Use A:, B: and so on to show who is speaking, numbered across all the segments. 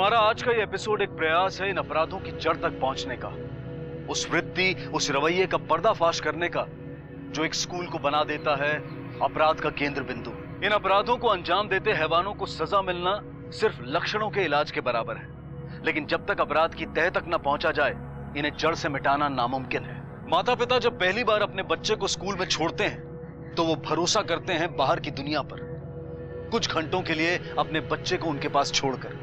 A: हमारा आज का ये एपिसोड एक प्रयास है इन अपराधों की जड़ तक पहुंचने का, उस वृत्ति, उस रवैये का पर्दाफाश करने का जो एक स्कूल को बना देता है अपराध का केंद्र बिंदु। इन अपराधों को अंजाम देते हैवानों को सजा मिलना सिर्फ लक्षणों के इलाज के बराबर है, लेकिन जब तक अपराध की तह तक न पहुंचा जाए इन्हें जड़ से मिटाना नामुमकिन है। माता पिता जब पहली बार अपने बच्चे को स्कूल में छोड़ते हैं तो वो भरोसा करते हैं बाहर की दुनिया पर, कुछ घंटों के लिए अपने बच्चे को उनके पास छोड़कर।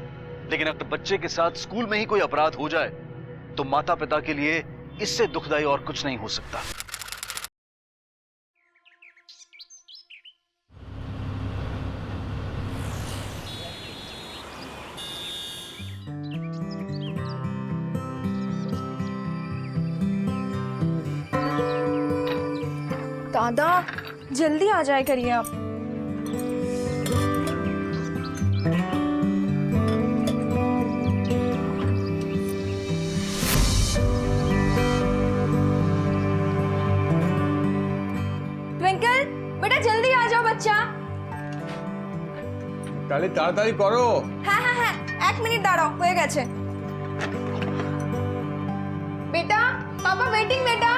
A: लेकिन अगर बच्चे के साथ स्कूल में ही कोई अपराध हो जाए तो माता पिता के लिए इससे दुखदाई और कुछ नहीं हो सकता।
B: दादा जल्दी आ जाए करिए आप। ट्विंकल बेटा जल्दी आ जाओ बच्चा।
C: তাহলে তাড়াতাড়ি করো।
B: হ্যাঁ হ্যাঁ হ্যাঁ 1 মিনিট দাঁড়াও, হয়ে গেছে। বেটা পাপা ওয়েটিং বেটা।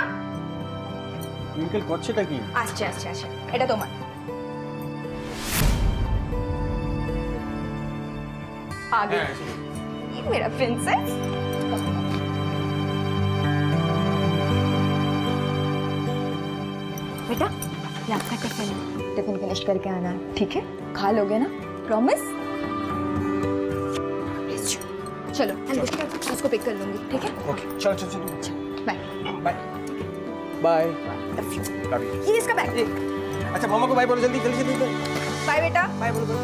C: টুইঙ্কেল করছেটা কি?
B: আসছে আসছে আসছে, এটা তোমার। आगे ये मेरा प्रिंसेस। बेटा ये आपका टिफिन है, टिफिन फिनिश करके आना है, ठीक है? खा लोगे ना, प्रॉमिस? चलो मैं उसको पिक कर लूंगी, ठीक है?
C: ओके चलो चलो चलो
B: बाय
C: बाय बाय।
B: ये इसका बैग।
C: अच्छा मामा को बाय बोलो, जल्दी जल्दी जल्दी
B: बाय बेटा।
C: बाय बोलो।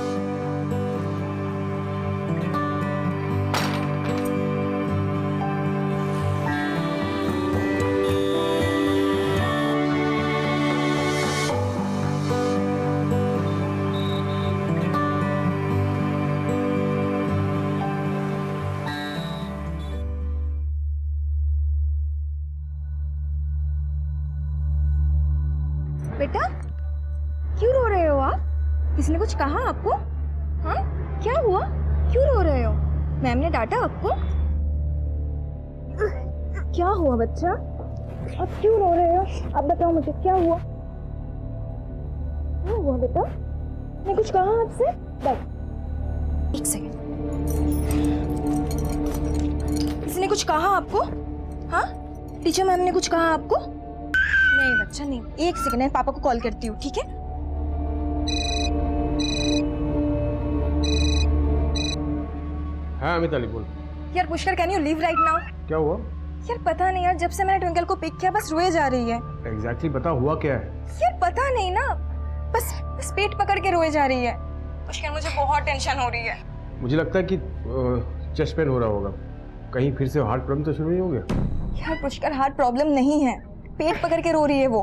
B: बेटा क्यों रो रहे हो आप? किसी ने कुछ कहा आपको? हाँ क्या हुआ, क्यों रो रहे हो? मैम ने डांटा आपको? क्या हुआ बच्चा, आप क्यों रो रहे हो? आप बताओ मुझे क्या हुआ? क्या हुआ बेटा, मैं कुछ कहा आपसे? बस एक सेकंड, किसी ने कुछ कहा आपको? हाँ टीचर मैम ने कुछ कहा आपको? नहीं बच्चा नहीं, एक सेकंड मैं पापा को कॉल करती हूँ, ठीक है?
C: हाँ अमिताली बोल।
B: यार Pushkar can you leave right now?
C: क्या हुआ?
B: यार पता नहीं यार, जब से मैंने ट्विंकल को पिक किया बस रोए जा रही है।
C: एग्जैक्टली बता हुआ क्या है?
B: यार पता नहीं ना, बस पेट पकड़ के रोए जा रही है। पुष्कर मुझे बहुत टेंशन हो रही है।
C: मुझे लगता है कि चेस्ट पेन हो रहा होगा, कहीं फिर से हार्ट प्रॉब्लम तो शुरू नहीं हो गया?
B: यार पुष्कर हार्ट प्रॉब्लम नहीं है, पेट पकड़ के रो रही है वो।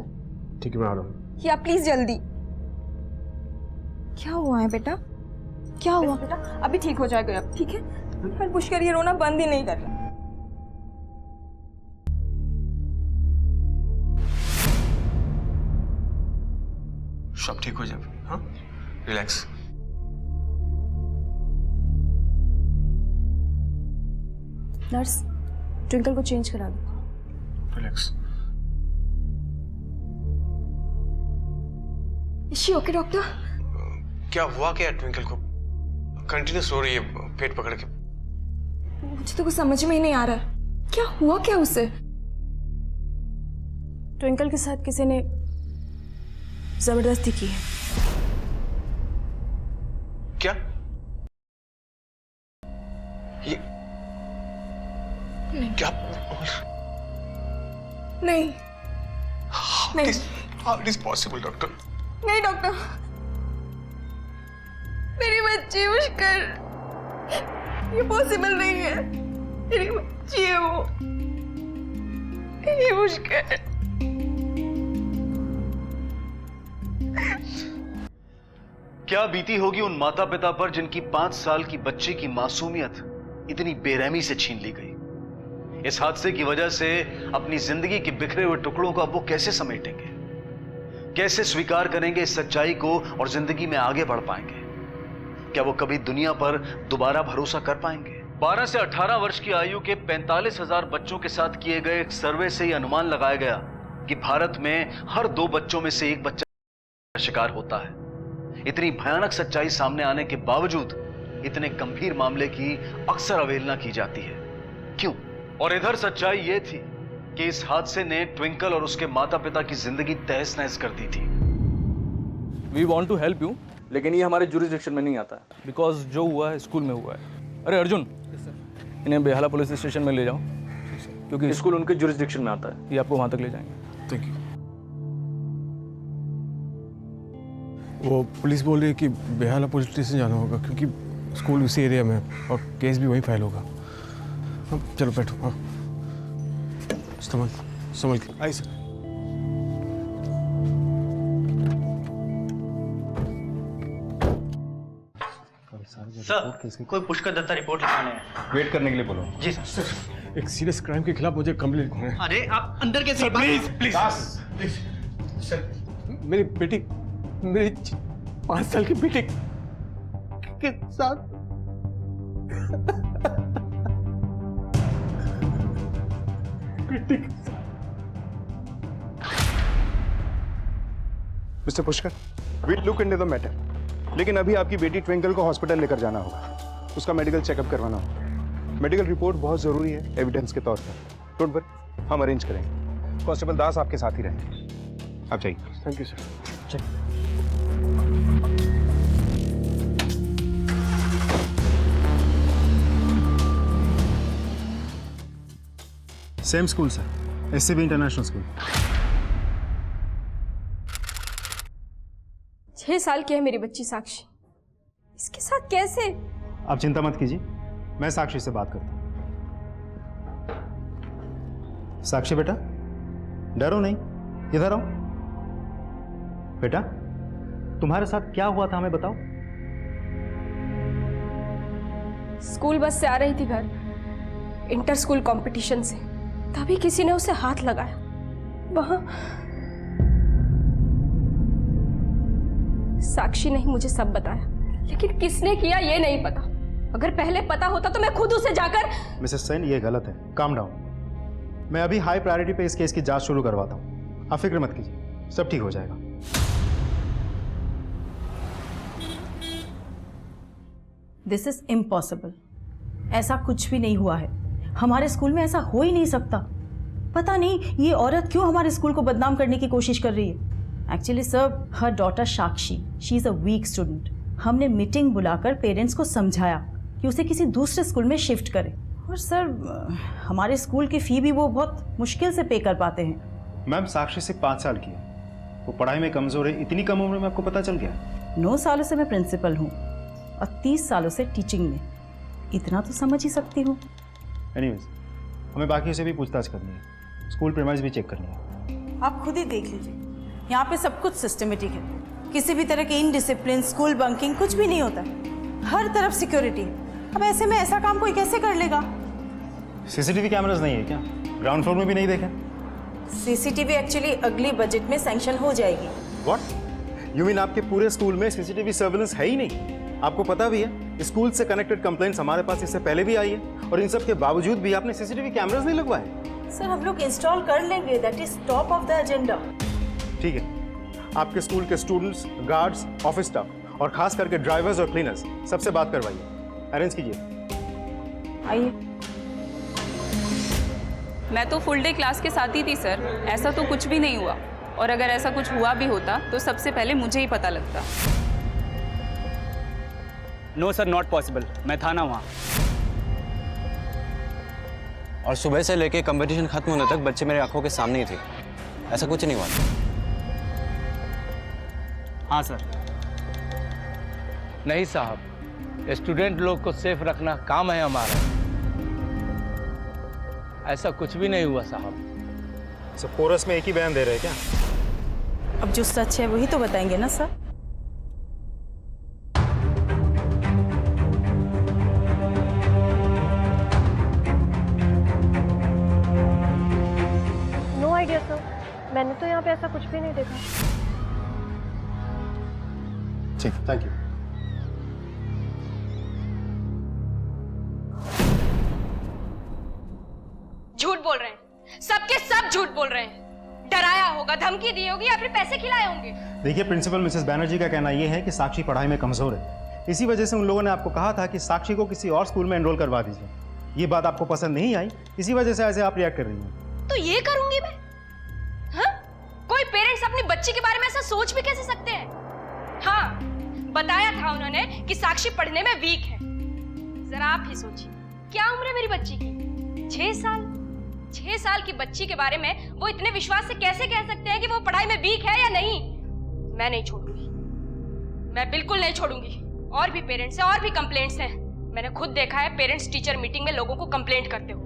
C: ठीक है मैं आ रहा हूँ।
B: या प्लीज जल्दी। क्या हुआ है बेटा, क्या हुआ बेटा? अभी ठीक हो जाएगा अब, ठीक है? यार पुष्कर ये रोना बंद ही नहीं कर रहा।
C: सब ठीक हो जाए, हाँ रिलैक्स।
B: नर्स ट्विंकल को चेंज करा दो।
C: Relax.
B: Is she okay, doctor?
C: क्या हुआ क्या ट्विंकल को? कंटिन्यूस रो रही है पेट पकड़ के।
B: मुझे तो कुछ समझ में ही नहीं आ रहा है, क्या हुआ क्या उसे? ट्विंकल के साथ किसी ने जबरदस्ती की है।
C: क्या? ये
B: नहीं
C: क्या?
B: नहीं नहीं
C: How it is possible, doctor?
B: नहीं डॉक्टर, मेरी बच्ची मुश्किल, ये पॉसिबल नहीं है। मेरी बच्ची है वो, ये मुश्किल।
A: क्या बीती होगी उन माता पिता पर जिनकी 5 साल की बच्ची की मासूमियत इतनी बेरहमी से छीन ली गई। इस हादसे की वजह से अपनी जिंदगी के बिखरे हुए टुकड़ों को अब वो कैसे समेटेंगे, कैसे स्वीकार करेंगे इस सच्चाई को और जिंदगी में आगे बढ़ पाएंगे? क्या वो कभी दुनिया पर दोबारा भरोसा कर पाएंगे? 12 से 18 वर्ष की आयु के 45,000 बच्चों के साथ किए गए एक सर्वे से यह अनुमान लगाया गया कि भारत में हर 2 बच्चों में से एक बच्चा का शिकार होता है। इतनी भयानक सच्चाई सामने आने के बावजूद इतने गंभीर मामले की अक्सर अवहेलना की जाती है। क्यों? और इधर सच्चाई यह थी कि इस हादसे ने ट्विंकल और उसके माता पिता की जिंदगी तहस नहस कर दी थी।
D: We want to help you, लेकिन ये हमारे जुरिस्डिक्शन में नहीं आता है, बिकॉज जो हुआ है स्कूल में हुआ है। अरे अर्जुन, इन्हें बेहाला पुलिस स्टेशन में ले जाओ, क्योंकि स्कूल उनके जुरिस्डिक्शन में आता है। ये आपको वहाँ तक ले जाएंगे।
C: Thank you. वो पुलिस बोल रही है कि बेहाला पुलिस स्टेशन जाना होगा, क्योंकि स्कूल उसी एरिया में है और केस भी वहीं फाइल होगा। हाँ चलो बैठो। हाँ संभल के आई सर।
E: सर, कोई पुष्कर दत्ता रिपोर्ट लिखाने है।
F: वेट करने के लिए बोलो।
E: जी सर।
C: एक सीरियस क्राइम के खिलाफ मुझे कंप्लेंट लिखवाना है।
E: अरे आप अंदर कैसे?
C: प्लीज प्लीज सर, मेरी बेटी, मेरी 5 साल की बेटी के साथ
F: mister Pushkar, we'll look into the matter, लेकिन अभी आपकी बेटी ट्विंकल को हॉस्पिटल लेकर जाना होगा। उसका मेडिकल चेकअप करवाना होगा। मेडिकल रिपोर्ट बहुत जरूरी है एविडेंस के तौर पर। डोंट वरी, हम अरेंज करेंगे। कांस्टेबल दास आपके साथ ही रहेंगे। आप जाइए।
C: Thank you sir.
F: Same school sir, SCB international school.
B: 6 साल की है मेरी बच्ची साक्षी, इसके साथ कैसे?
F: आप चिंता मत कीजिए, मैं साक्षी से बात करता हूँ। साक्षी बेटा, डरो नहीं, इधर आओ। बेटा, तुम्हारे साथ क्या हुआ था हमें बताओ।
B: स्कूल बस से आ रही थी घर, इंटर स्कूल कंपटीशन से, तभी किसी ने उसे हाथ लगाया। वहां साक्षी ने ही मुझे सब बताया, लेकिन किसने किया ये नहीं पता। अगर पहले पता होता तो मैं खुद उसे जाकर।
F: मिसेस सेन, ये गलत है। Calm down. मैं अभी हाई प्रायोरिटी पे इस केस की जांच शुरू करवाता हूँ। आप फिक्र मत कीजिए, सब ठीक हो जाएगा।
G: This is impossible. ऐसा कुछ भी नहीं हुआ है। हमारे स्कूल में ऐसा हो ही नहीं सकता। पता नहीं ये औरत क्यों हमारे स्कूल को बदनाम करने की कोशिश कर रही है। एक्चुअली सर, हर daughter Sakshi, she is a weak student. हमने मीटिंग बुलाकर पेरेंट्स को समझाया कि उसे किसी दूसरे स्कूल में शिफ्ट करें। और सर, हमारे स्कूल की फ़ी भी वो बहुत मुश्किल से पे कर पाते हैं।
F: मैम, साक्षी सिर्फ 5 साल की है, वो पढ़ाई में कमज़ोर है। इतनी कम उम्र में आपको पता चल गया?
G: 9 सालों से मैं प्रिंसिपल हूँ और 30 सालों से टीचिंग में, इतना तो समझ ही सकती हूँ।
F: एनीवेज, हमें बाकी से भी पूछताछ करनी है, स्कूल प्रीमाइस भी चेक करनी है।
G: आप खुद ही देख लीजिए, यहाँ पे सब कुछ सिस्टमेटिक है। किसी भी तरह की इनडिसिप्लिन, स्कूल बंकिंग कुछ भी नहीं होता। हर तरफ सिक्योरिटी है। अब ऐसे में ऐसा काम कोई कैसे कर लेगा?
F: सीसीटीवी कैमरास नहीं है क्या? ग्राउंड फ्लोर में भी नहीं देखे?
G: सीसीटीवी एक्चुअली अगली बजट में सैंक्शन हो जाएगी।
F: व्हाट? यू मीन आपके पूरे स्कूल में सीसीटीवी सर्विलेंस है ही नहीं? आपको पता भी है स्कूल से कनेक्टेड कंप्लेंट्स हमारे पास इससे पहले भी आई है, और इन सब के बावजूद भी आपने सीसीटीवी कैमरास नहीं लगवाए।
G: सर, हम लोग इंस्टॉल कर लेंगे, that is top of the agenda.
F: ठीक है, आपके स्कूल के स्टूडेंट्स, गार्ड्स, ऑफिस स्टाफ और खास करके ड्राइवर्स और क्लीनर्स सबसे बात करवाइए, अरेंज कीजिए।
G: आइए।
H: मैं तो फुल डे क्लास के साथ ही थी सर, ऐसा तो कुछ भी नहीं हुआ, और अगर ऐसा कुछ हुआ भी होता तो सबसे पहले मुझे ही पता लगता।
I: No sir, not possible. मैं था ना वहाँ।
J: और सुबह से लेके कंपटीशन खत्म होने तक बच्चे मेरे आंखों के सामने ही थे। ऐसा कुछ नहीं हुआ।
I: हाँ सर।
K: नहीं साहब, स्टूडेंट लोग को सेफ रखना काम है हमारा। ऐसा कुछ भी नहीं हुआ साहब।
F: सब कोरस में एक ही बयान दे रहे हैं क्या?
G: अब जो सच है वही तो बताएंगे ना सर।
L: नो आइडिया सर, मैंने तो यहाँ पे ऐसा कुछ भी नहीं देखा।
F: ठीक, थैंक यू।
L: होगा, धमकी दी होगी या फिर पैसे खिलाए होंगे।
M: देखिए प्रिंसिपल मिसेस बैनर्जी का कहना यह है कि साक्षी पढ़ाई में कमजोर है, इसी वजह से उन लोगों ने आपको कहा था कि साक्षी को किसी और स्कूल में एनरोल करवा दीजिए। ये बात आपको पसंद नहीं आई, इसी वजह से ऐसे आप रिएक्ट कर रही हैं।
L: तो ये करूंगी मैं? हाँ? कोई पेरेंट्स अपनी बच्ची के बारे में ऐसा सोच भी कैसे सकते हैं? हाँ, बताया था उन्होंने कि साक्षी पढ़ने में वीक है। जरा आप ही सोचिए, क्या उम्र है मेरी बच्ची की? 6 साल। 6 साल की बच्ची के बारे में वो इतने विश्वास से कैसे कह सकते हैं कि वो पढ़ाई में वीक है या नहीं? मैं नहीं छोड़ूंगी, मैं बिल्कुल नहीं छोड़ूंगी। और भी पेरेंट्स हैं, और भी कंप्लेंट्स हैं। मैंने खुद देखा है पेरेंट्स टीचर मीटिंग में लोगों को कंप्लेंट करते हुए।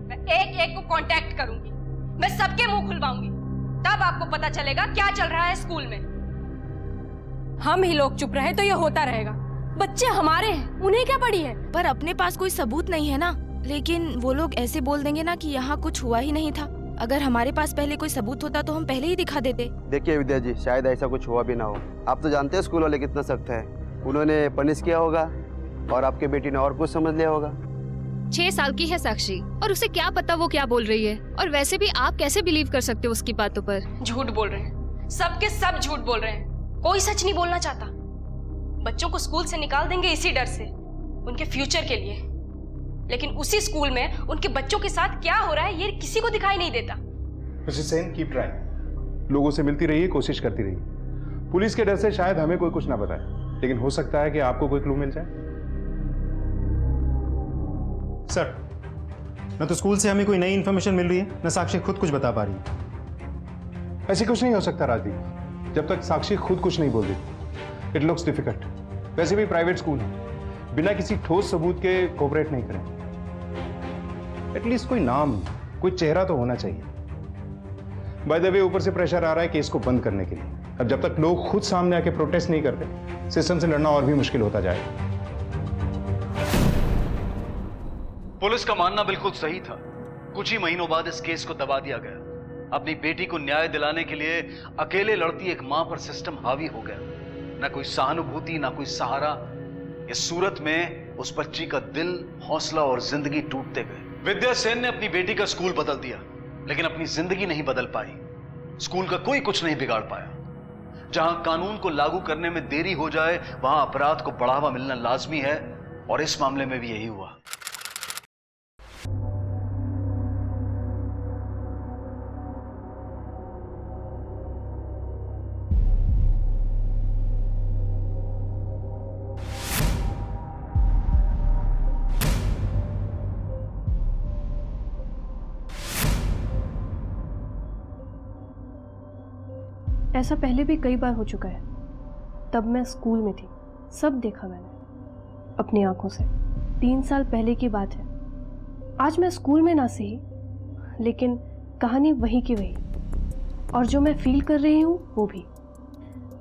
L: मैं एक एक को कांटेक्ट करूंगी, मैं सबके मुंह खुलवाऊंगी, तब आपको पता चलेगा क्या चल रहा है स्कूल में। हम ही लोग चुप रहे तो ये होता रहेगा। बच्चे हमारे हैं, उन्हें क्या पड़ी है?
B: पर अपने पास कोई सबूत नहीं है ना, लेकिन वो लोग ऐसे बोल देंगे ना कि यहाँ कुछ हुआ ही नहीं था। अगर हमारे पास पहले कोई सबूत होता तो हम पहले ही दिखा देते।
N: देखिए विद्या जी, शायद ऐसा कुछ हुआ भी ना हो। आप तो जानते हैं स्कूल वाले कितना सख्त है, उन्होंने पनिश किया होगा और आपके बेटी ने और कुछ समझ लिया होगा।
O: 6 साल की है साक्षी, और उसे क्या पता वो क्या बोल रही है। और वैसे भी आप कैसे बिलीव कर सकते हो उसकी बातों पर?
L: झूठ बोल रहे हैं, सबके सब झूठ बोल रहे हैं। कोई सच नहीं बोलना चाहता। बच्चों को स्कूल से निकाल देंगे इसी डर से, उनके फ्यूचर के लिए। लेकिन उसी स्कूल में उनके बच्चों के साथ क्या हो रहा है ये किसी को दिखाई नहीं देता।
F: Mrs Sen, keep trying. लोगों से मिलती रहिए, कोशिश करती रहिए। पुलिस के डर से शायद हमें कोई कुछ ना बताए, लेकिन हो सकता है कि आपको कोई क्लू मिल जाए।
M: सर, न तो स्कूल से हमें कोई नई इन्फॉर्मेशन मिल रही है, न साक्षी खुद कुछ बता पा रही है।
F: ऐसे कुछ नहीं हो सकता राजदीप, जब तक साक्षी खुद कुछ नहीं बोल देती। It looks difficult. वैसे भी प्राइवेट स्कूल है, बिना किसी ठोस सबूत के कोऑपरेट नहीं करें। एटलीस्ट कोई नाम, कोई चेहरा तो होना चाहिए। बाय द वे, ऊपर से प्रेशर आ रहा है केस को बंद करने के लिए। अब जब तक लोग खुद सामने आके प्रोटेस्ट नहीं करते, सिस्टम से लड़ना और भी मुश्किल होता जाएगा।
A: पुलिस का मानना बिल्कुल सही था। कुछ ही महीनों बाद इस केस को दबा दिया गया। अपनी बेटी को न्याय दिलाने के लिए अकेले लड़ती एक मां पर सिस्टम हावी हो गया। ना कोई सहानुभूति, ना कोई सहारा। इस सूरत में उस बच्ची का दिल, हौसला और जिंदगी टूटते गए। विद्या सेन ने अपनी बेटी का स्कूल बदल दिया, लेकिन अपनी जिंदगी नहीं बदल पाई। स्कूल का कोई कुछ नहीं बिगाड़ पाया। जहां कानून को लागू करने में देरी हो जाए, वहां अपराध को बढ़ावा मिलना लाजमी है, और इस मामले में भी यही हुआ।
L: ऐसा पहले भी कई बार हो चुका है। तब मैं स्कूल में थी, सब देखा मैंने अपनी आंखों से। 3 साल पहले की बात है। आज मैं स्कूल में ना सही, लेकिन कहानी वही की वही, और जो मैं फील कर रही हूँ वो भी।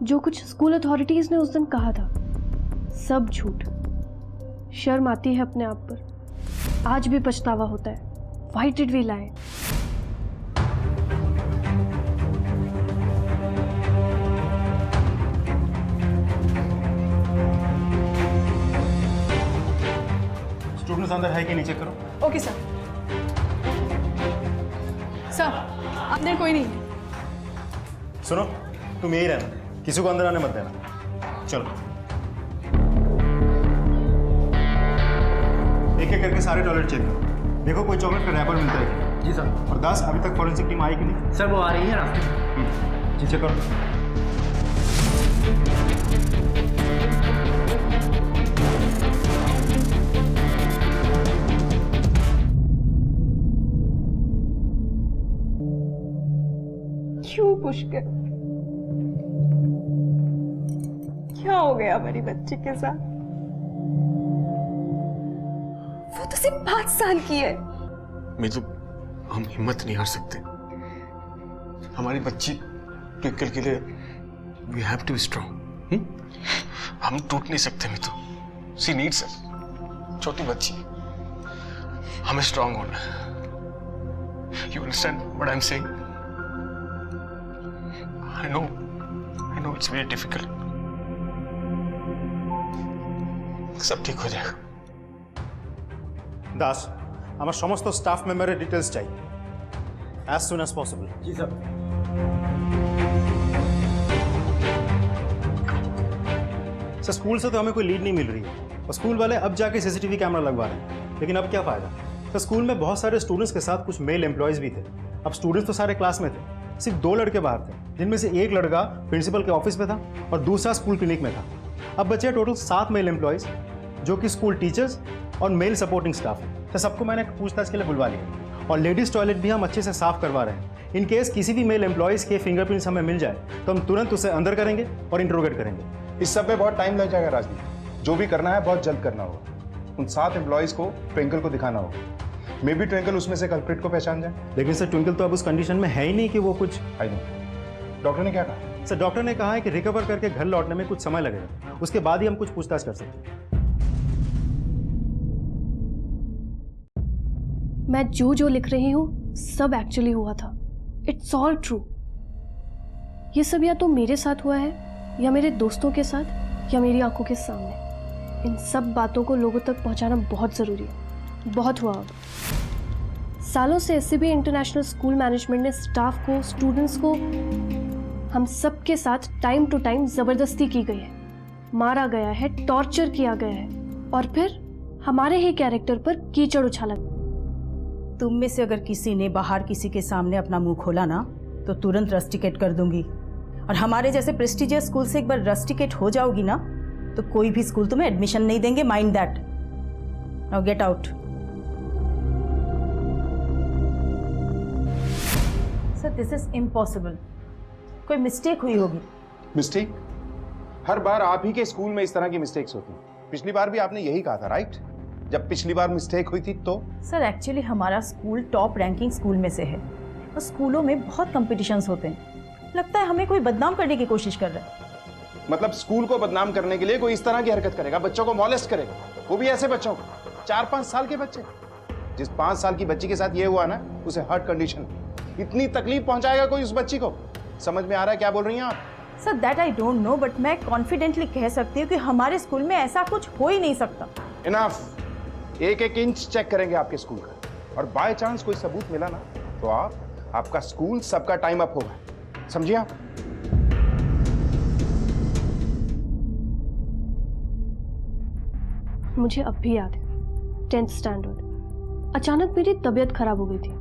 L: जो कुछ स्कूल अथॉरिटीज़ ने उस दिन कहा था, सब झूठ। शर्म आती है अपने आप पर, आज भी पछतावा होता है। Why did we lie?
M: Students अंदर है कि नहीं, चेक करो।
L: Okay sir. सर, अंदर कोई नहीं है।
M: सुनो, तुम यही रहना, किसी को अंदर आने मत देना। चलो, एक एक करके सारे टॉयलेट चेक करो। देखो कोई चॉकलेट का रैपर मिलता है।
I: जी सर।
M: और दास, अभी तक फॉरेंसिक टीम आई कि नहीं?
I: सर वो आ रही है रास्ते में।
M: जी चेक करो।
L: क्यों पुष्कर, क्या हो गया हमारी बच्ची के साथ? वो तो सिर्फ 5 साल की है।
C: मैं तो, हम हिम्मत नहीं हार सकते। हमारी बच्ची ट्विंकल के लिए we have to be strong. हम टूट नहीं सकते। मैं तो, सी नीड्स अस, छोटी बच्ची, हमें स्ट्रांग होना है। You understand what I am saying? I know it's very difficult. सब ठीक हो जाएगा।
M: दास, আমার সমস্ত স্টাফ মেম্বারের ডিটেইলস চাই, as soon as possible।
I: जी सर।
M: सर स्कूल से तो हमें कोई लीड नहीं मिल रही है और स्कूल वाले अब जाके सीसीटीवी कैमरा लगवा रहे हैं, लेकिन अब क्या फ़ायदा। सर स्कूल में बहुत सारे स्टूडेंट्स के साथ कुछ मेल एम्प्लॉयज़ भी थे। अब स्टूडेंट्स तो सारे क्लास में थे, सिर्फ 2 लड़के बाहर थे, जिनमें से एक लड़का प्रिंसिपल के ऑफिस में था और दूसरा स्कूल क्लिनिक में था। अब बचे टोटल 7 मेल एम्प्लॉयज़, जो कि स्कूल टीचर्स और मेल सपोर्टिंग स्टाफ है। तो सबको मैंने पूछताछ के लिए बुलवा लिया और लेडीज़ टॉयलेट भी हम अच्छे से साफ करवा रहे हैं। इन केस किसी भी मेल एम्प्लॉयज़ के फिंगरप्रिंट्स हमें मिल जाए तो हम तुरंत उसे अंदर करेंगे और इंट्रोगेट करेंगे।
F: इस सब में बहुत टाइम लग जाएगा राजदीप, जो भी करना है बहुत जल्द करना होगा। उन 7 एम्प्लॉयज़ को ट्विंकल को दिखाना होगा। मे बी ट्विंकल उसमें से कल्प्रिट को पहचान जाए।
M: लेकिन सर ट्विंकल तो अब उस कंडीशन में है ही नहीं कि वो कुछ।
F: I know. डॉक्टर ने क्या कहा?
M: सर डॉक्टर ने कहा है कि रिकवर करके घर लौटने में कुछ समय लगेगा, उसके बाद ही हम कुछ पूछताछ कर सकते हैं।
L: मैं जो लिख रही हूँ सब एक्चुअली हुआ था। It's all true. ये सब या तो मेरे साथ हुआ है या मेरे दोस्तों के साथ या मेरी आंखों के सामने। इन सब बातों को लोगों तक पहुंचाना बहुत ज़रूरी है। बहुत हुआ अब। सालों से एससीबी इंटरनेशनल स्कूल मैनेजमेंट ने स्टाफ को, स्टूडेंट्स को, हम सब के साथ टाइम टू टाइम ज़बरदस्ती की गई है, मारा गया है, टॉर्चर किया गया है और फिर हमारे ही कैरेक्टर पर कीचड़ उछाला।
G: तुम में से अगर किसी ने बाहर किसी के सामने अपना मुंह खोला ना तो तुरंत रस्टिकेट कर दूंगी। और हमारे जैसे प्रेस्टिजियस स्कूल से एक बार रस्टिकेट हो जाओगी ना तो कोई भी स्कूल तुम्हें एडमिशन नहीं देंगे। Mind that. Now get out. Sir this is impossible. कोई मिस्टेक हुई होगी।
F: मिस्टेक? हर बार आप ही के स्कूल में इस तरह की मिस्टेक्स होती हैं। पिछली बार भी आपने यही कहा था, राइट? जब पिछली बार मिस्टेक हुई थी तो?
G: सर एक्चुअली हमारा स्कूल टॉप रैंकिंग स्कूल में से है और स्कूलों में बहुत कॉम्पिटिशन्स होते हैं। लगता है हमें कोई बदनाम करने की कोशिश कर रहा है।
F: मतलब स्कूल को बदनाम करने के लिए कोई इस तरह की हरकत करेगा, बच्चों को मॉलेस्ट करेगा, वो भी ऐसे बच्चों को, 4-5 साल के बच्चे। जिस 5 साल की बच्ची के साथ ये हुआ ना, उसे हार्ट कंडीशन, इतनी तकलीफ पहुंचाएगा कोई उस बच्ची को? समझ में आ रहा है क्या बोल रही हैं आप?
G: Sir that I don't know, but मैं कॉन्फिडेंटली कह सकती हूँ कि हमारे स्कूल में ऐसा कुछ हो ही नहीं सकता।
F: इनफ। एक इंच चेक करेंगे आपके स्कूल का, और बाय चांस कोई सबूत मिला ना तो आपका स्कूल सबका टाइम अप होगा, समझिए आप?
L: मुझे अब भी याद है 10th स्टैंडर्ड। अचानक मेरी तबीयत खराब हो गई थी।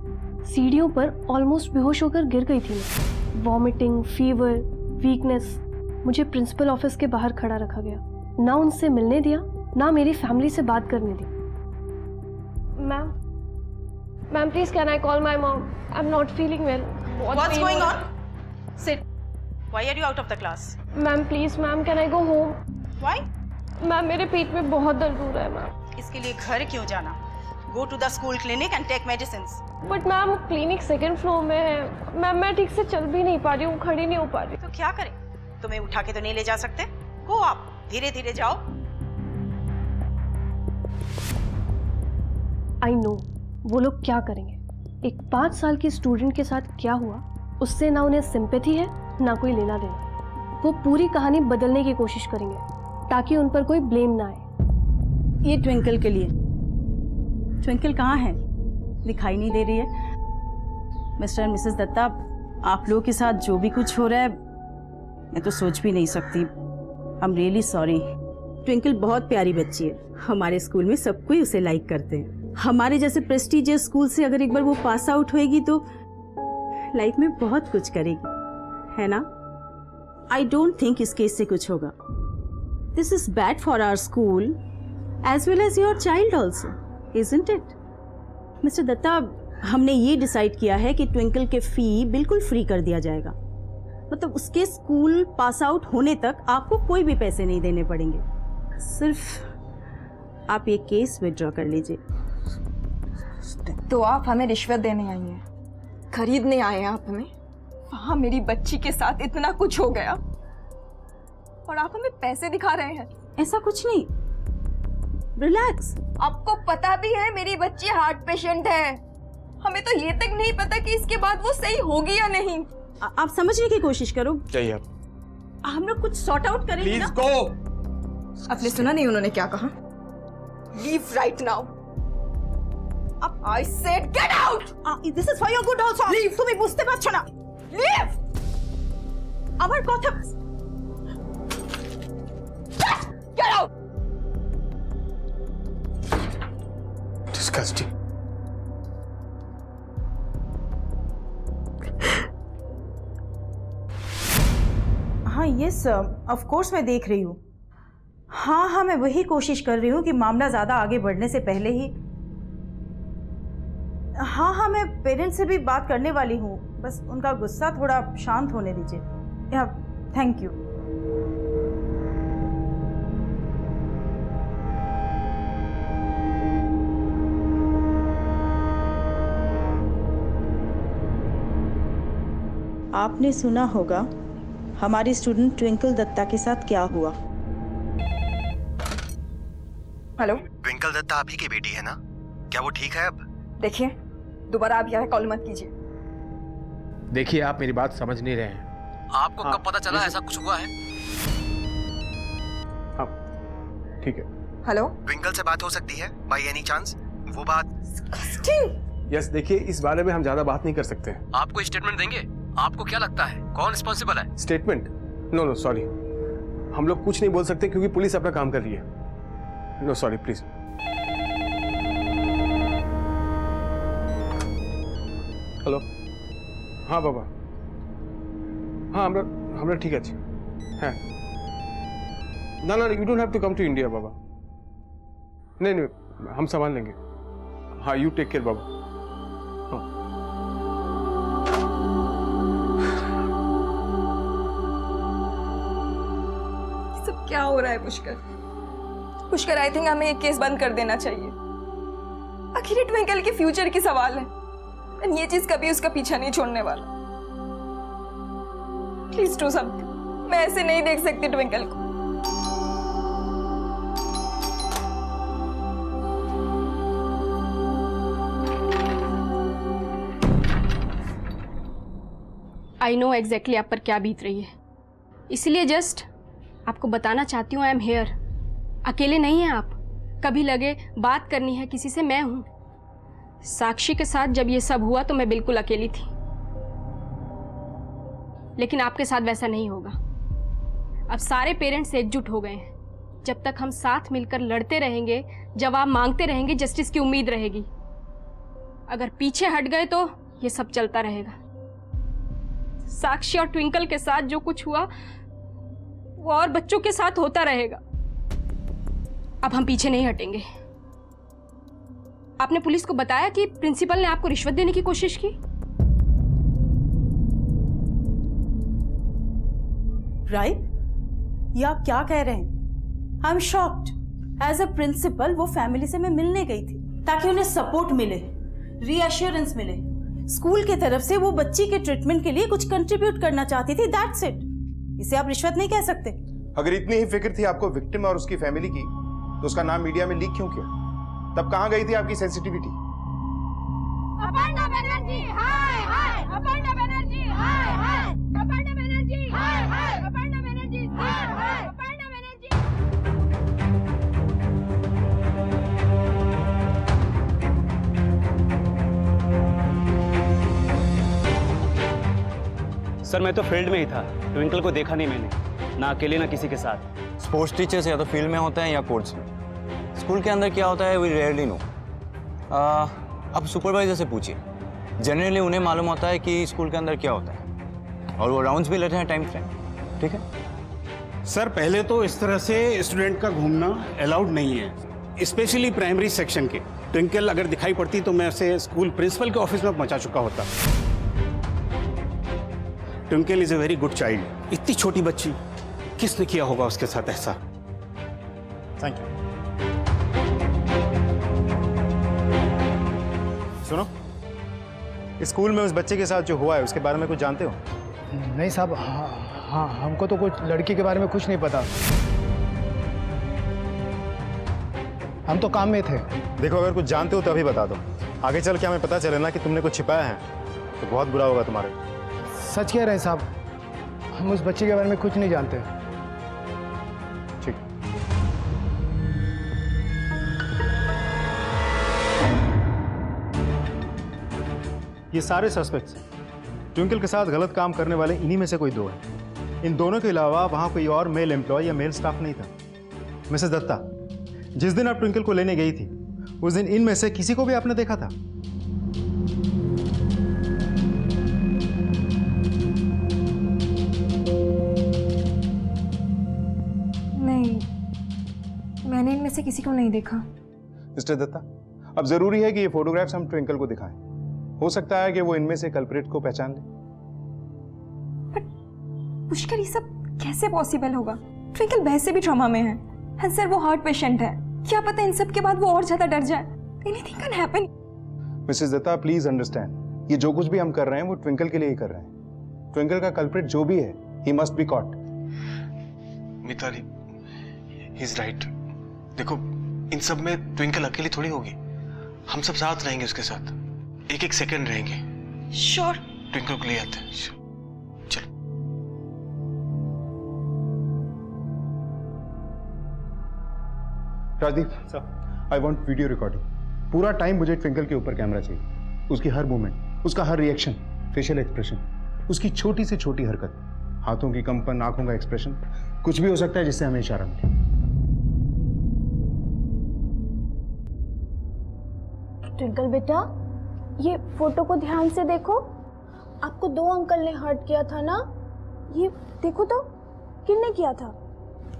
L: सीढ़ियों पर ऑलमोस्ट बेहोश होकर गिर गई थी मैं। Vomiting, fever, weakness. मुझे प्रिंसिपल ऑफिस के बाहर खड़ा रखा गया। ना उनसे मिलने दिया, ना मेरी फैमिली से बात करने दी। Ma'am please can I call my mom? I am not feeling well.
G: What's going on? Sit. Why are you out of the class?
L: Ma'am please ma'am can I go home?
G: Why?
L: Ma'am मेरे पेट में बहुत दर्द हो रहा है ma'am.
G: इसके लिए घर क्यों जाना? Go to the school clinic and take medicines.
L: But ma'am clinic 2nd floor में है। मैम मैं ठीक से चल भी नहीं पा रही हूँ, खड़ी नहीं हो पा रही।
G: तो क्या करें? तुम्हें उठा के तो नहीं ले जा सकते। गो आप, धीरे धीरे जाओ।
L: आई नो वो लोग क्या करेंगे। एक 5 साल की स्टूडेंट के साथ क्या हुआ उससे ना उन्हें सिंपैथी है ना कोई लेना देना। वो पूरी कहानी बदलने की कोशिश करेंगे ताकि उन पर कोई ब्लेम ना आए।
G: ये ट्विंकल के लिए। ट्विंकल कहाँ है? दिखाई नहीं दे रही है। मिस्टर एंड मिसेस दत्ता, आप लोगों के साथ जो भी कुछ हो रहा है मैं तो सोच भी नहीं सकती। I am really sorry. Twinkle बहुत प्यारी बच्ची है। हमारे स्कूल में सब कोई उसे लाइक करते हैं। हमारे जैसे प्रेस्टिजियस स्कूल से अगर एक बार वो पास आउट होएगी तो लाइफ में बहुत कुछ करेगी, है ना? आई डोंट थिंक इस केस से कुछ होगा। This is bad for our school as well as your child also, isn't it? Mister Datta, हमने ये डिसाइड किया है कि ट्विंकल के फी बिल्कुल फ्री कर दिया जाएगा। मतलब उसके स्कूल पास आउट होने तक आपको कोई भी पैसे नहीं देने पड़ेंगे। सिर्फ आप ये केस विड्रॉ कर लीजिए।
B: तो आप हमें रिश्वत देने आई हैं, खरीदने आए हैं आप हमें? वहाँ मेरी बच्ची के साथ इतना कुछ हो गया और आप हमें पैसे दिखा रहे हैं?
G: ऐसा कुछ नहीं, रिलैक्स।
B: आपको पता भी है मेरी बच्ची हार्ट पेशेंट है। हमें तो ये तक नहीं पता कि इसके बाद वो सही होगी या नहीं।
G: आप समझने की कोशिश करो।
C: जाइए आप।
G: हम लोग कुछ सॉर्ट आउट करेंगे ना।
C: Please go.
B: आपने सुना नहीं उन्होंने क्या कहा? Leave right now. I said get out!
G: This is for your good also. Leave. তুমি বুঝতে পারছো না? Leave. আমার কথা
C: Disgusting.
G: हाँ यस ऑफ कोर्स मैं देख रही हूँ। हाँ मैं वही कोशिश कर रही हूँ कि मामला ज़्यादा आगे बढ़ने से पहले ही। हाँ मैं पेरेंट्स से भी बात करने वाली हूँ, बस उनका गुस्सा थोड़ा शांत होने दीजिए। Thank you. आपने सुना होगा हमारी स्टूडेंट ट्विंकल दत्ता के साथ क्या हुआ।
B: हेलो,
P: ट्विंकल दत्ता आप ही की बेटी है ना? क्या वो ठीक है अब?
B: देखिए दोबारा आप यहाँ कॉल मत कीजिए।
C: देखिए आप मेरी बात समझ नहीं रहे हैं।
J: आपको कब पता चला ऐसा कुछ हुआ है?
C: हाँ ठीक है।
B: हेलो,
P: ट्विंकल से बात हो सकती है बाय एनी चांस? वो बात
C: यस देखिए इस बारे में हम ज्यादा बात नहीं कर सकते।
J: आपको स्टेटमेंट देंगे? आपको क्या लगता है कौन रिस्पॉन्सिबल है?
C: स्टेटमेंट? नो सॉरी, हम लोग कुछ नहीं बोल सकते क्योंकि पुलिस अपना काम कर रही है। No sorry please. हेलो, हाँ बाबा, हाँ हमरा ठीक है। हाँ ना you don't have to come to India बाबा। नहीं हम संभाल लेंगे। हाँ यू टेक केयर बाबा।
B: क्या हो रहा है पुष्कर? आई थिंक हमें ये केस बंद कर देना चाहिए। आखिर ट्विंकल के फ्यूचर की सवाल है, और ये चीज कभी उसका पीछा नहीं छोड़ने वाला। Please do something. मैं ऐसे नहीं देख सकती ट्विंकल को।
L: आई नो एग्जैक्टली आप पर क्या बीत रही है, इसलिए जस्ट आपको बताना चाहती हूँ आई एम हेयर। अकेले नहीं हैं आप। कभी लगे बात करनी है किसी से, मैं हूँ। साक्षी के साथ जब ये सब हुआ तो मैं बिल्कुल अकेली थी, लेकिन आपके साथ वैसा नहीं होगा। अब सारे पेरेंट्स एकजुट हो गए हैं। जब तक हम साथ मिलकर लड़ते रहेंगे, जवाब मांगते रहेंगे, जस्टिस की उम्मीद रहेगी। अगर पीछे हट गए तो ये सब चलता रहेगा। साक्षी और ट्विंकल के साथ जो कुछ हुआ वो और बच्चों के साथ होता रहेगा। अब हम पीछे नहीं हटेंगे। आपने पुलिस को बताया कि प्रिंसिपल ने आपको रिश्वत देने की कोशिश की?
G: राइट, ये आप क्या कह रहे हैं? I am shocked. As a principal वो फैमिली से मैं मिलने गई थी ताकि उन्हें सपोर्ट मिले, रीअश्योरेंस मिले। स्कूल की तरफ से वो बच्ची के ट्रीटमेंट के लिए कुछ कंट्रीब्यूट करना चाहती थी, दैट्स इट। इसे आप रिश्वत नहीं कह सकते।
F: अगर इतनी ही फिक्र थी आपको विक्टिम और उसकी फैमिली की, तो उसका नाम मीडिया में लीक क्यों किया? तब कहां गई थी आपकी सेंसिटिविटी?
Q: अपर्णा बनर्जी हाय हाय, अपर्णा बनर्जी हाय हाय, अपर्णा बनर्जी हाय हाय, अपर्णा बनर्जी हाय हाय, अपर्णा बनर्जी।
J: सर मैं तो फील्ड में ही था, ट्विंकल को देखा नहीं मैंने, ना अकेले ना किसी के साथ। स्पोर्ट्स टीचर्स या तो फील्ड में होते हैं या कोर्ट्स में। स्कूल के अंदर क्या होता है वी रेयरली नो। अब सुपरवाइजर से पूछिए, जनरली उन्हें मालूम होता है कि स्कूल के अंदर क्या होता है, और वो राउंड्स भी लेते हैं टाइम टाइम। ठीक है
R: सर, पहले तो इस तरह से स्टूडेंट का घूमना अलाउड नहीं है, स्पेशली प्राइमरी सेक्शन के। ट्विंकल अगर दिखाई पड़ती तो मैं उसे स्कूल प्रिंसिपल के ऑफिस में पहुंचा चुका होता। Twinkle is a very good child. इतनी छोटी बच्ची, किसने किया होगा उसके साथ ऐसा?
M: Thank you. सुनो, स्कूल में उस बच्चे के साथ जो हुआ है उसके बारे में कुछ जानते हो?
I: नहीं साहब, हाँ हमको तो कुछ लड़की के बारे में कुछ नहीं पता। हम तो काम में थे।
M: देखो, अगर कुछ जानते हो तो अभी बता दो। आगे चल के हमें पता चले ना कि तुमने कुछ छिपाया है तो बहुत बुरा होगा तुम्हारे।
I: सच कह रहे हैं साहब, हम उस बच्चे के बारे में कुछ नहीं जानते।
M: ठीक। ये सारे सस्पेक्ट्स हैं। ट्विंकल के साथ गलत काम करने वाले इन्हीं में से कोई दो है। इन दोनों के अलावा वहां कोई और मेल एम्प्लॉय या मेल स्टाफ नहीं था। मिसेस दत्ता, जिस दिन आप ट्विंकल को लेने गई थी उस दिन इनमें से किसी को भी आपने देखा था?
B: नहीं, मैंने इनमें से किसी को नहीं देखा।
F: मिस्टर दत्ता, अब जरूरी है कि ये फोटोग्राफ्स हम ट्विंकल को दिखाएं। हो सकता है कि वो इनमें से कल्प्रिट को पहचान ले।
B: पुष्कर, ये सब कैसे पॉसिबल होगा? ट्विंकल वैसे भी ट्रॉमा में है। हाँ सर, वो हार्ट पेशेंट है। क्या पता इन सब के बाद वो और ज्यादा डर जाए। Anything can happen.
F: Mrs Datta, please understand, ये जो कुछ भी हम कर रहे हैं वो ट्विंकल के लिए ही कर रहे हैं। ट्विंकल का कल्प्रिट जो भी है, he must be caught.
C: Mitali, he is right. देखो, इन सब में ट्विंकल अकेली थोड़ी होगी। हम सब साथ रहेंगे उसके साथ, एक एक सेकंड रहेंगे।
B: श्योर।
C: ट्विंकल को ले आते हैं। चलो।
F: Rajdeep sir, I want video recording. पूरा टाइम मुझे ट्विंकल के ऊपर कैमरा चाहिए। उसकी हर मूवमेंट, उसका हर रिएक्शन, फेशियल एक्सप्रेशन, उसकी छोटी से छोटी हरकत, हाथों की कंपन, आंखों का एक्सप्रेशन, कुछ भी हो सकता है जिससे हमें इशारा मिले।
G: ट्विंकल बेटा, ये फोटो को ध्यान से देखो। आपको 2 अंकल ने हर्ट किया था ना? ये देखो तो, किसने किया था?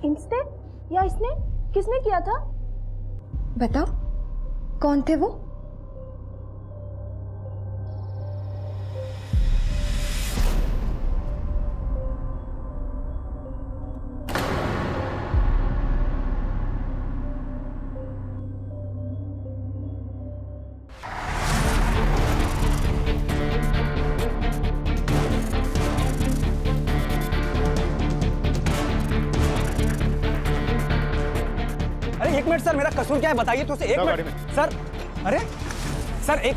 G: इसने या इसने? किसने किया था?
B: बताओ, कौन थे वो?
J: अरे 1 मिनट सर, मेरा कसूर क्या है बताइए तो। 1 मिनट सर। अरे सर, एक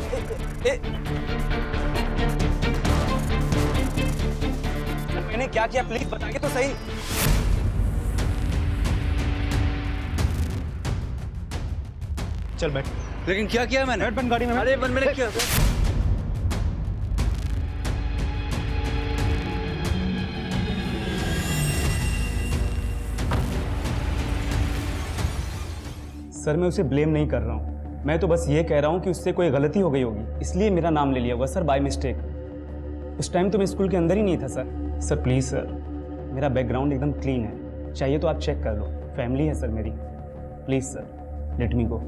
J: मैंने क्या किया प्लीज बताइए तो सही।
M: चल बैठ।
J: लेकिन क्या किया मैंने?
M: बैठ गाड़ी में।
J: अरे मैंने क्या? सर, मैं उसे ब्लेम नहीं कर रहा हूँ। मैं तो बस ये कह रहा हूँ कि उससे कोई गलती हो गई होगी, इसलिए मेरा नाम ले लिया होगा सर, बाय मिस्टेक। उस टाइम तो मैं स्कूल के अंदर ही नहीं था सर। सर प्लीज़ सर, मेरा बैकग्राउंड एकदम क्लीन है, चाहिए तो आप चेक कर लो। फैमिली है सर मेरी, प्लीज़ सर लेट मी गो।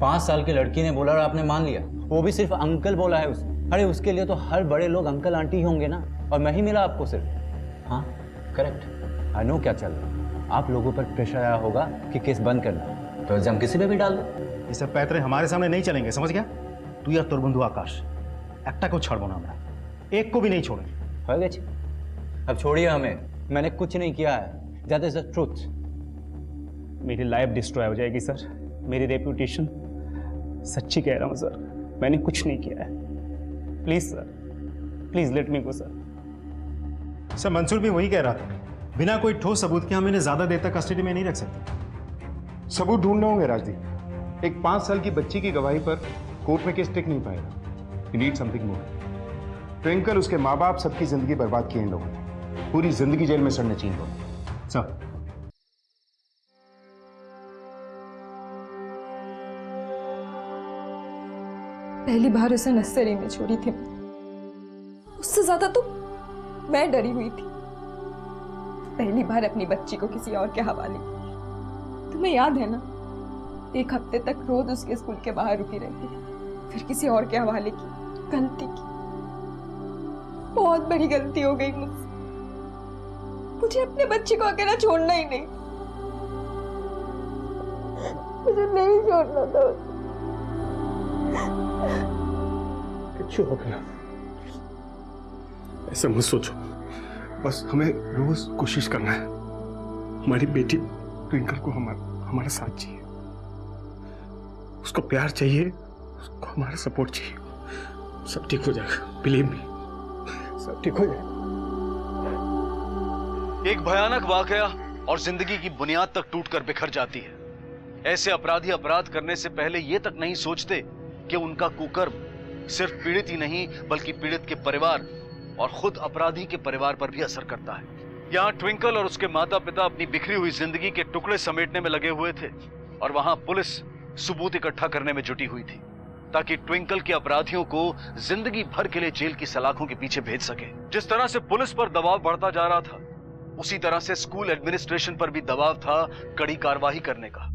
J: 5 साल की लड़की ने बोला और आपने मान लिया, वो भी सिर्फ अंकल बोला है उसने। अरे उसके लिए तो हर बड़े लोग अंकल आंटी ही होंगे ना, और मैं ही मिला आपको सिर्फ। हाँ करेक्ट, आई नो क्या चल रहा। आप लोगों पर प्रेशर आया होगा कि केस बंद करना, तो एग्जाम किसी पे भी डाल दो।
M: ये सब पैतरे हमारे सामने नहीं चलेंगे, समझ गया? तू या तोर बंधु आकाश একটা को ছাড়বো না আমরা, एक को भी नहीं छोड़ेंगे।
J: हो गया जी, अब छोड़िए हमें, मैंने कुछ नहीं किया है, दैट इज द ट्रूथ।
M: मेरी लाइफ डिस्ट्रॉय हो जाएगी सर, मेरी रेपुटेशन। सच्ची कह रहा हूँ सर, मैंने कुछ नहीं किया है। Please sir, please let me go sir. Sir Mansoor भी वही कह रहा था, बिना कोई ठोस सबूत के हम इन्हें ज्यादा देर तक कस्टडी में नहीं रख सकते।
F: सबूत ढूंढने होंगे राजदीप। एक 5 साल की बच्ची की गवाही पर कोर्ट में केस टिक नहीं पाएगा। You need something more. Twinkle, उसके माँ बाप, सबकी जिंदगी बर्बाद की इन लोगों ने। पूरी जिंदगी जेल में सड़ने चाहिए लोग।
M: सर
B: पहली बार उसे नर्सरी में छोड़ी थी, उससे ज्यादा तो मैं डरी हुई थी। पहली बार अपनी बच्ची को किसी और के हवाले। तुम्हें याद है ना, 1 हफ्ते तक रोज उसके स्कूल के बाहर रुकी रहती थी, फिर किसी और के हवाले की। गलती की, बहुत बड़ी गलती हो गई मुझसे। मुझे अपने बच्ची को अकेला छोड़ना ही नहीं, मुझे नहीं छोड़ना था।
C: कुछ हो गया, ऐसा मत सोचो। बस हमें रोज कोशिश करना है। हमारी बेटी ट्विंकल को हमारा साथ चाहिए, उसको प्यार चाहिए, उसको हमारा सपोर्ट चाहिए। सब ठीक हो जाएगा, बिलीव मी, सब ठीक हो जाएगा।
A: एक भयानक वाकया और जिंदगी की बुनियाद तक टूटकर बिखर जाती है। ऐसे अपराधी अपराध करने से पहले ये तक नहीं सोचते कि उनका कुकर्म सिर्फ पीड़ित ही नहीं बल्कि पीड़ित के परिवार और खुद अपराधी के परिवार पर भी असर करता है। यहाँ ट्विंकल और उसके माता पिता अपनी बिखरी हुई जिंदगी के टुकड़े समेटने में लगे हुए थे, और वहां पुलिस सबूत इकट्ठा करने में जुटी हुई थी ताकि ट्विंकल के अपराधियों को जिंदगी भर के लिए जेल की सलाखों के पीछे भेज सके। जिस तरह से पुलिस पर दबाव बढ़ता जा रहा था, उसी तरह से स्कूल एडमिनिस्ट्रेशन पर भी दबाव था कड़ी कार्रवाई करने का।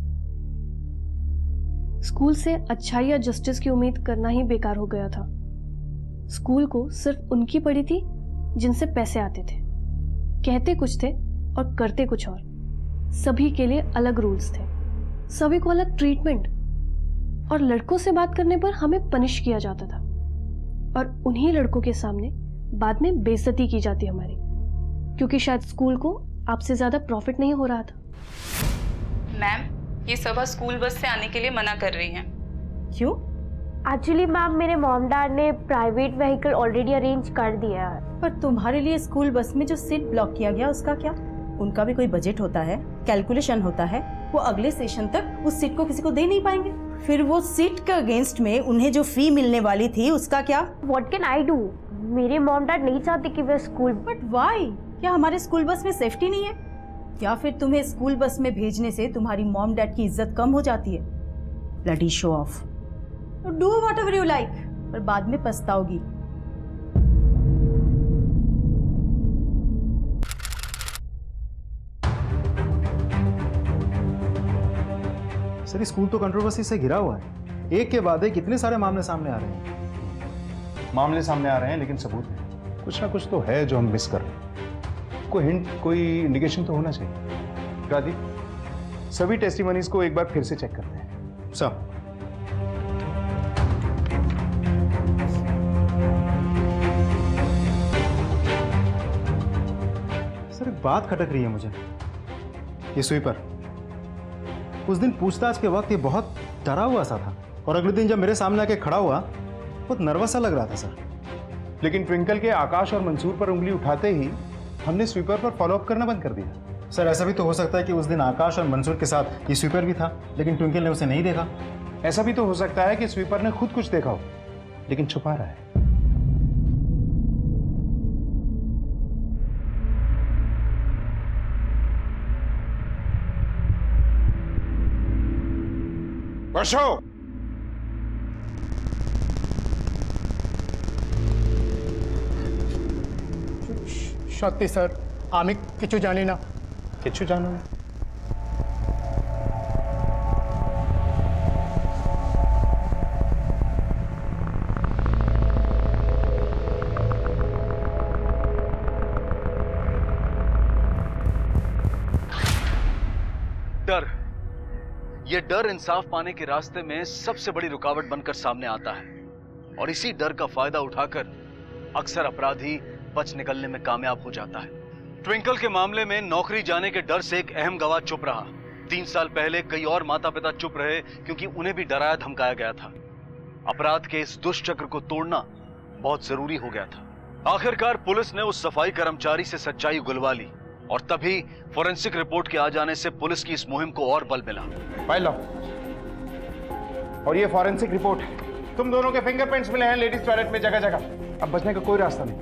S: स्कूल से अच्छाई या जस्टिस की उम्मीद करना ही बेकार हो गया था। स्कूल को सिर्फ उनकी पड़ी थी जिनसे पैसे आते थे। कहते कुछ थे और करते कुछ और। सभी के लिए अलग रूल्स थे, सभी को अलग ट्रीटमेंट, और लड़कों से बात करने पर हमें पनिश किया जाता था और उन्हीं लड़कों के सामने बाद में बेइज्जती की जाती हमारी, क्योंकि शायद स्कूल को आपसे ज्यादा प्रॉफिट नहीं हो रहा था।
H: मैम, ये सभा स्कूल बस से आने के लिए मना कर रही हैं।
G: क्यों?
Q: एक्चुअली मैम, मेरे मॉम डैड ने प्राइवेट व्हीकल ऑलरेडी अरेंज कर दिया है।
G: पर तुम्हारे लिए स्कूल बस में जो सीट ब्लॉक किया गया उसका क्या? उनका भी कोई बजट होता है, कैलकुलेशन होता है। वो अगले सेशन तक उस सीट को किसी को दे नहीं पाएंगे। फिर वो सीट के अगेंस्ट में उन्हें जो फी मिलने वाली थी उसका क्या?
Q: What can I do? मेरे मॉम डैड नहीं चाहते कि वे स्कूल।
G: But why? क्या हमारे स्कूल बस में सेफ्टी नहीं है? या फिर तुम्हें स्कूल बस में भेजने से तुम्हारी मॉम डैड की इज्जत कम हो जाती है? Bloody show off. Do whatever you like, पर बाद में पछताओगी।
M: सर, स्कूल तो कंट्रोवर्सी से घिरा हुआ है। एक के बाद एक कितने सारे मामले सामने आ रहे हैं। मामले सामने आ रहे हैं लेकिन सबूत नहीं। कुछ ना कुछ तो है जो हम मिस कर रहे हैं। कोई हिंट, कोई इंडिकेशन तो होना चाहिए। रादीप, सभी टेस्टिमनीज को एक बार फिर से चेक करते हैं। सर, एक बात खटक रही है मुझे। ये स्वीपर उस दिन पूछताछ के वक्त ये बहुत डरा हुआ सा था, और अगले दिन जब मेरे सामने आके खड़ा हुआ बहुत नर्वस सा लग रहा था सर। लेकिन ट्विंकल के आकाश और मंसूर पर उंगली उठाते ही हमने स्वीपर पर फॉलोअप करना बंद कर दिया। सर, ऐसा भी तो हो सकता है कि उस दिन आकाश और मंसूर के साथ ये स्वीपर भी था, लेकिन ट्विंकल ने उसे नहीं देखा। ऐसा भी तो हो सकता है कि स्वीपर ने खुद कुछ देखा हो लेकिन छुपा रहा है।
F: বসো।
I: সত্যি স্যার, আমি কিছু জানি না।
F: কিছু জানো না?
A: डर, ये डर इंसाफ पाने के रास्ते में सबसे बड़ी रुकावट बनकर सामने आता है, और इसी डर का फायदा उठाकर अक्सर अपराधी बच निकलने में कामयाब हो जाता है। ट्विंकल के मामले में नौकरी जाने के डर से एक अहम गवाह चुप रहा। 3 साल पहले कई और माता पिता चुप रहे क्योंकि उन्हें भी डराया धमकाया गया था। अपराध के इस दुष्चक्र को तोड़ना बहुत जरूरी हो गया था। आखिरकार पुलिस ने उस सफाई कर्मचारी से सच्चाई उगलवा ली, और तभी फोरेंसिक रिपोर्ट के आ जाने से पुलिस की इस मुहिम को और बल मिला।
F: फाइल लाओ। और ये फॉरेंसिक रिपोर्ट है। तुम दोनों के फिंगरप्रिंट्स मिले हैं लेडीज टॉयलेट में जगह जगह। अब बचने का कोई रास्ता नहीं।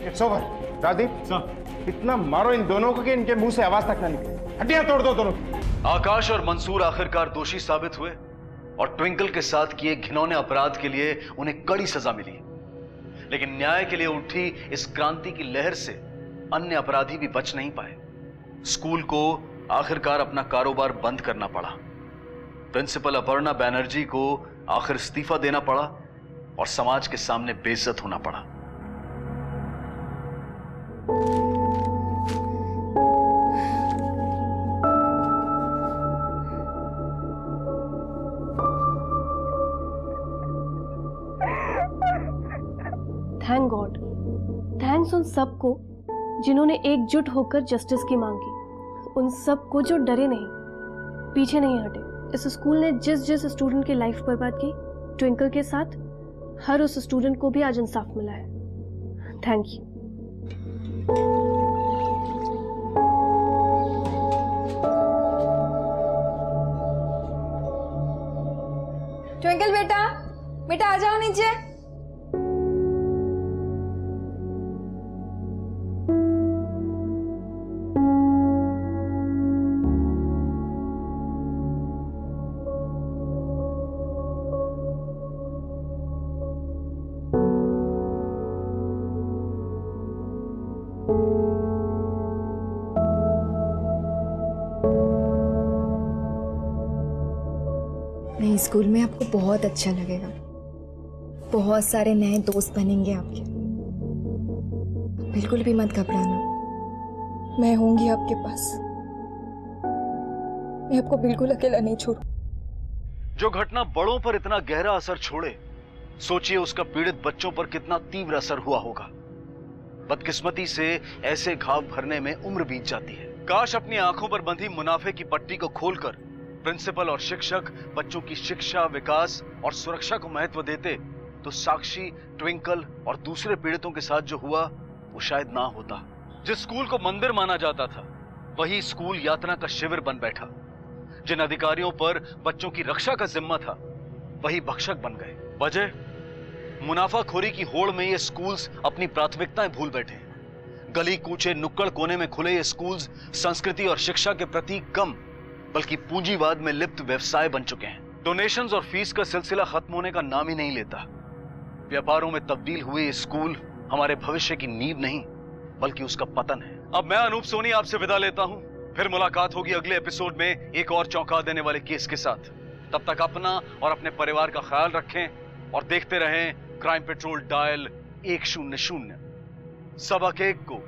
F: It's over. राजदीप सर, इतना मारो इन दोनों को कि इनके मुंह से आवाज तक ना निकले। हड्डियां तोड़ दो दोनों की।
A: आकाश और मंसूर आखिरकार दोषी साबित हुए, और ट्विंकल के साथ किए घिनौने अपराध के लिए उन्हें कड़ी सजा मिली। लेकिन न्याय के लिए उठी इस क्रांति की लहर से अन्य अपराधी भी बच नहीं पाए। स्कूल को आखिरकार अपना कारोबार बंद करना पड़ा। प्रिंसिपल अपर्णा बैनर्जी को आखिर इस्तीफा देना पड़ा, और समाज के सामने बेइज्जत होना पड़ा।
S: थैंक गॉड, थैंक्स उन सबको जिन्होंने एकजुट होकर जस्टिस की मांग की, उन सबको जो डरे नहीं, पीछे नहीं हटे। इस स्कूल ने जिस जिस स्टूडेंट की लाइफ बर्बाद की, ट्विंकल के साथ हर उस स्टूडेंट को भी आज इंसाफ मिला है। Thank you.
B: ट्विंकल बेटा, बेटा आ जाओ नीचे। नहीं, स्कूल में आपको बहुत अच्छा लगेगा। बहुत सारे नए दोस्त बनेंगे आपके। बिल्कुल भी मत घबराना, मैं होंगी आपके पास। मैं आपको बिल्कुल अकेला नहीं छोड़ू।
A: जो घटना बड़ों पर इतना गहरा असर छोड़े, सोचिए उसका पीड़ित बच्चों पर कितना तीव्र असर हुआ होगा। बदकिस्मती से ऐसे घाव भरने में उम्र बीत जाती है। काश अपनी आंखों पर बंधी मुनाफे की पट्टी को खोलकर प्रिंसिपल और शिक्षक बच्चों की शिक्षा, विकास और सुरक्षा को महत्व देते तो साक्षी, ट्विंकल और दूसरे पीड़ितों के साथ जो हुआ वो शायद ना होता। जिस स्कूल को मंदिर माना जाता था, वही स्कूल यातना का शिविर बन बैठा। जिन अधिकारियों पर बच्चों की रक्षा का जिम्मा था, वही भक्षक बन गए। वजह, मुनाफाखोरी की होड़ में ये स्कूल्स अपनी प्राथमिकताएं भूल बैठे। गली कूचे, नुक्कड़ कोने में खुले ये स्कूल्स संस्कृति और शिक्षा के प्रति कम बल्कि पूंजीवाद में लिप्त व्यवसाय बन चुके हैं। डोनेशंस और फीस का सिलसिला खत्म होने का नाम ही नहीं लेता। व्यापारों में तब्दील हुए ये स्कूल हमारे भविष्य की नींव नहीं बल्कि उसका पतन है। अब मैं अनूप सोनी आपसे विदा लेता हूं। फिर मुलाकात होगी अगले एपिसोड में एक और चौंका देने वाले केस के साथ। तब तक अपना और अपने परिवार का ख्याल रखें और देखते रहें क्राइम पेट्रोल डायल 100। सबक एक को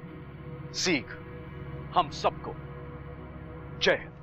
A: सीख हम सबको। जय हिंद।